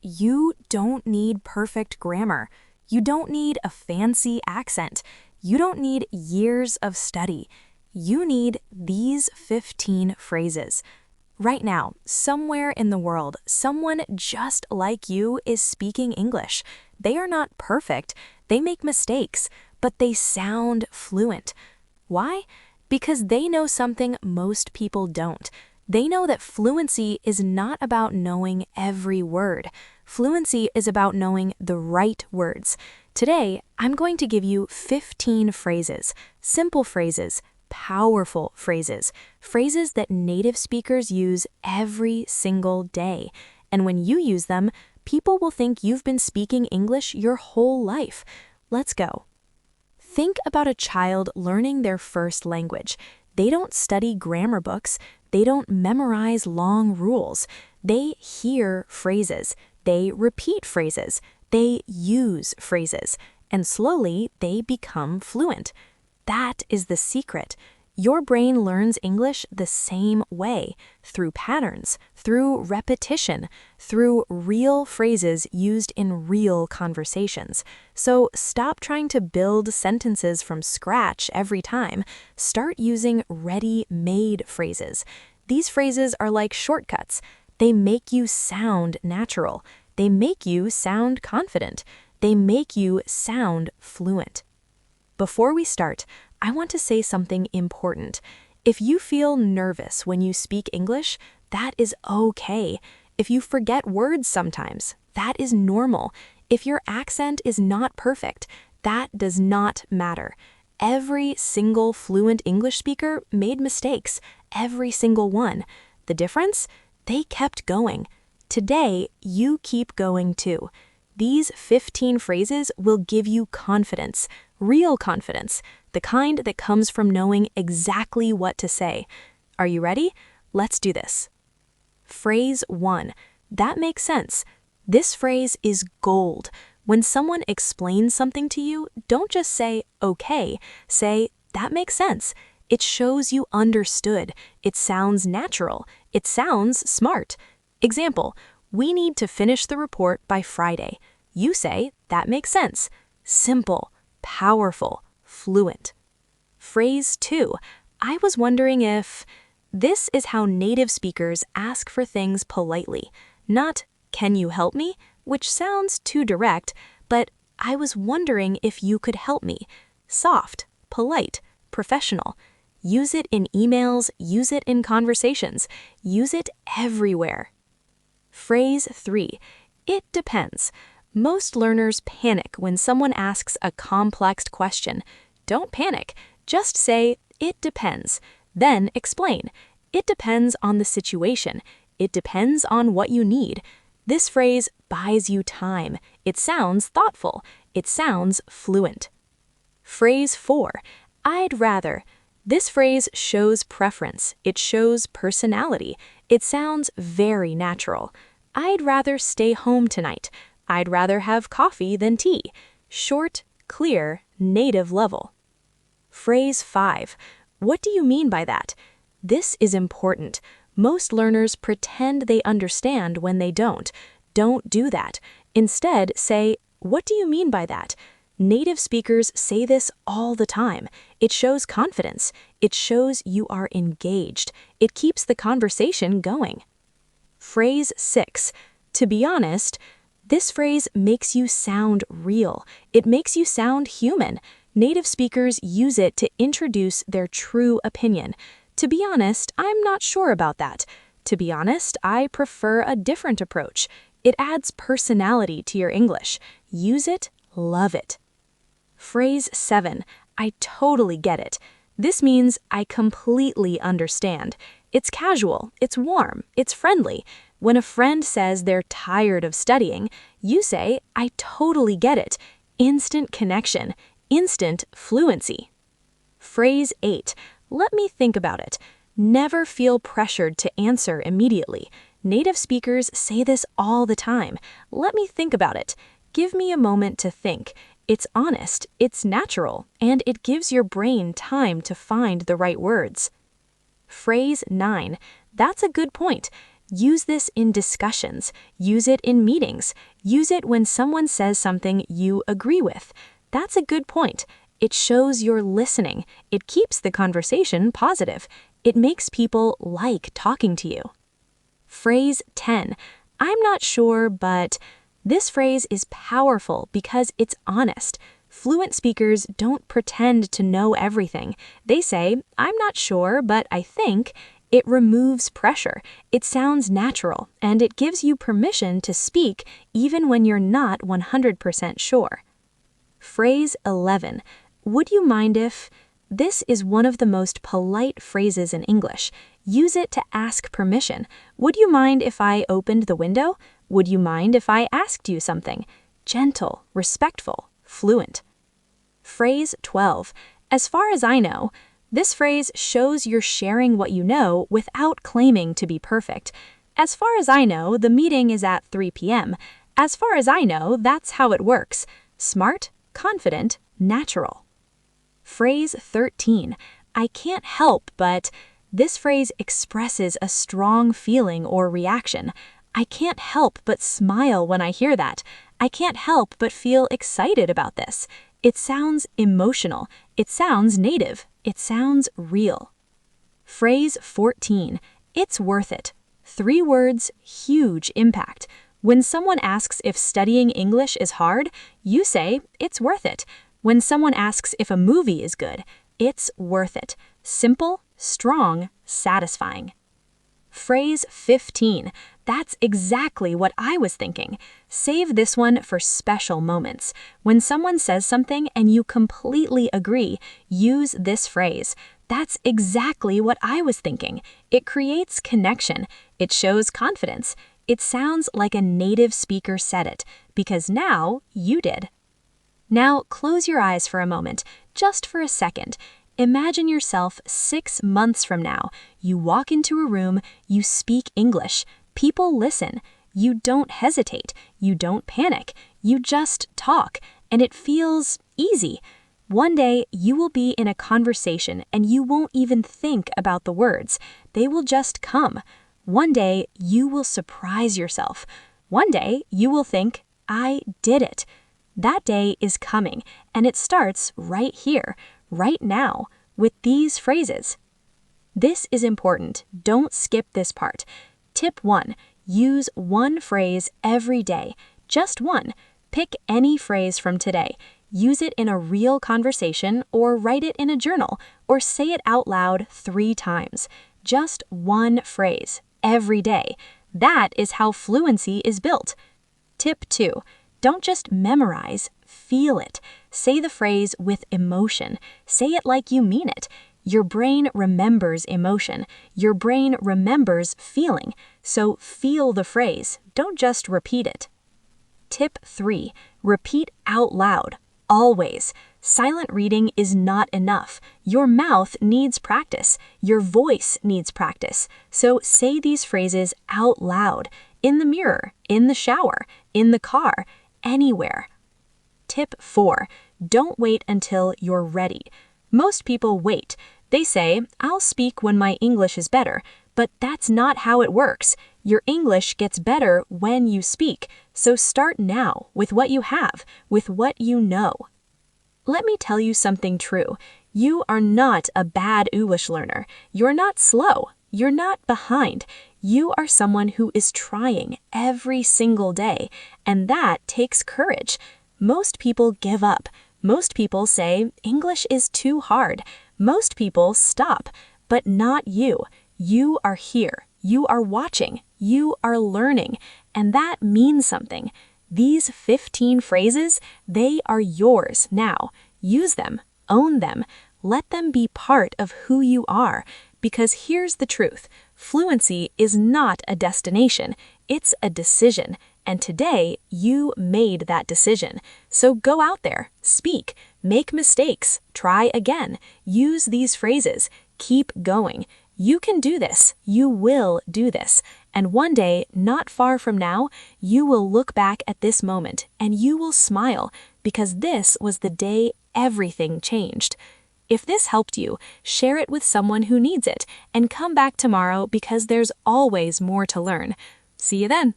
You don't need perfect grammar. You don't need a fancy accent. You don't need years of study. You need these 15 phrases. Right now, somewhere in the world, someone just like you is speaking English. They are not perfect. They make mistakes, but they sound fluent. Why? Because they know something most people don't. They know that fluency is not about knowing every word. Fluency is about knowing the right words. Today, I'm going to give you 15 phrases, simple phrases, powerful phrases, phrases that native speakers use every single day. And when you use them, people will think you've been speaking English your whole life. Let's go. Think about a child learning their first language. They don't study grammar books. They don't memorize long rules. They hear phrases. They repeat phrases. They use phrases. And slowly, they become fluent. That is the secret. Your brain learns English the same way, through patterns, through repetition, through real phrases used in real conversations. So stop trying to build sentences from scratch every time. Start using ready-made phrases. These phrases are like shortcuts. They make you sound natural. They make you sound confident. They make you sound fluent. Before we start, I want to say something important. If you feel nervous when you speak English, that is okay. If you forget words sometimes, that is normal. If your accent is not perfect, that does not matter. Every single fluent English speaker made mistakes, every single one. The difference? They kept going. Today, you keep going too. These 15 phrases will give you confidence, real confidence, the kind that comes from knowing exactly what to say. Are you ready? Let's do this. Phrase 1. That makes sense. This phrase is gold. When someone explains something to you, don't just say, okay. Say, that makes sense. It shows you understood. It sounds natural. It sounds smart. Example, we need to finish the report by Friday. You say, that makes sense. Simple, powerful, fluent. Phrase 2. I was wondering if... This is how native speakers ask for things politely. Not, can you help me? Which sounds too direct, but I was wondering if you could help me. Soft, polite, professional. Use it in emails, use it in conversations, use it everywhere. Phrase 3. It depends. Most learners panic when someone asks a complex question. Don't panic. Just say, it depends. Then explain. It depends on the situation. It depends on what you need. This phrase buys you time. It sounds thoughtful. It sounds fluent. Phrase 4. I'd rather. This phrase shows preference. It shows personality. It sounds very natural. I'd rather stay home tonight. I'd rather have coffee than tea. Short, clear, native level. Phrase 5. What do you mean by that? This is important. Most learners pretend they understand when they don't. Don't do that. Instead, say, what do you mean by that? Native speakers say this all the time. It shows confidence. It shows you are engaged. It keeps the conversation going. Phrase 6. To be honest, this phrase makes you sound real. It makes you sound human. Native speakers use it to introduce their true opinion. To be honest, I'm not sure about that. To be honest, I prefer a different approach. It adds personality to your English. Use it, love it. Phrase 7. I totally get it. This means I completely understand. It's casual, it's warm, it's friendly. When a friend says they're tired of studying, you say, I totally get it. Instant connection, instant fluency. Phrase 8. Let me think about it. Never feel pressured to answer immediately. Native speakers say this all the time. Let me think about it. Give me a moment to think. It's honest, it's natural, and it gives your brain time to find the right words. Phrase 9. That's a good point. Use this in discussions. Use it in meetings. Use it when someone says something you agree with. That's a good point. It shows you're listening. It keeps the conversation positive. It makes people like talking to you. Phrase 10. I'm not sure, but this phrase is powerful because it's honest. Fluent speakers don't pretend to know everything. They say, I'm not sure, but I think. It removes pressure. It sounds natural, and it gives you permission to speak even when you're not 100% sure. Phrase 11. Would you mind if... This is one of the most polite phrases in English. Use it to ask permission. Would you mind if I opened the window? Would you mind if I asked you something? Gentle, respectful, fluent. Phrase 12. As far as I know, this phrase shows you're sharing what you know without claiming to be perfect. As far as I know, the meeting is at 3 p.m. As far as I know, that's how it works. Smart, confident, natural. Phrase 13. I can't help but... This phrase expresses a strong feeling or reaction. I can't help but smile when I hear that. I can't help but feel excited about this. It sounds emotional. It sounds native. It sounds real. Phrase 14. It's worth it. 3 words, huge impact. When someone asks if studying English is hard, you say, it's worth it. When someone asks if a movie is good, it's worth it. Simple, strong, satisfying. Phrase 15. That's exactly what I was thinking. Save this one for special moments. When someone says something and you completely agree, use this phrase. That's exactly what I was thinking. It creates connection. It shows confidence. It sounds like a native speaker said it, because now you did. Now close your eyes for a moment, just for a second. Imagine yourself 6 months from now. You walk into a room, you speak English. People listen. You don't hesitate. You don't panic. You just talk, and it feels easy. One day, you will be in a conversation and you won't even think about the words. They will just come. One day, you will surprise yourself. One day, you will think, I did it. That day is coming, and it starts right here, right now, with these phrases. This is important. Don't skip this part. Tip 1. Use one phrase every day. Just one. Pick any phrase from today. Use it in a real conversation, or write it in a journal, or say it out loud 3 times. Just one phrase, every day. That is how fluency is built. Tip 2. Don't just memorize, feel it. Say the phrase with emotion. Say it like you mean it. Your brain remembers emotion. Your brain remembers feeling. So feel the phrase. Don't just repeat it. Tip 3. Repeat out loud. Always. Silent reading is not enough. Your mouth needs practice. Your voice needs practice. So say these phrases out loud. In the mirror, in the shower, in the car, anywhere. Tip 4. Don't wait until you're ready. Most people wait. They say, I'll speak when my English is better, but that's not how it works. Your English gets better when you speak, so start now with what you have, with what you know. Let me tell you something true. You are not a bad English learner. You're not slow. You're not behind. You are someone who is trying every single day, and that takes courage. Most people give up. Most people say, English is too hard. Most people stop, but not you. You are here. You are watching. You are learning, and that means something. These 15 phrases, they are yours now. Use them. Own them. Let them be part of who you are. Because here's the truth. Fluency is not a destination. It's a decision. And today, you made that decision. So go out there, speak, make mistakes, try again, use these phrases, keep going. You can do this. You will do this. And one day, not far from now, you will look back at this moment and you will smile because this was the day everything changed. If this helped you, share it with someone who needs it and come back tomorrow because there's always more to learn. See you then.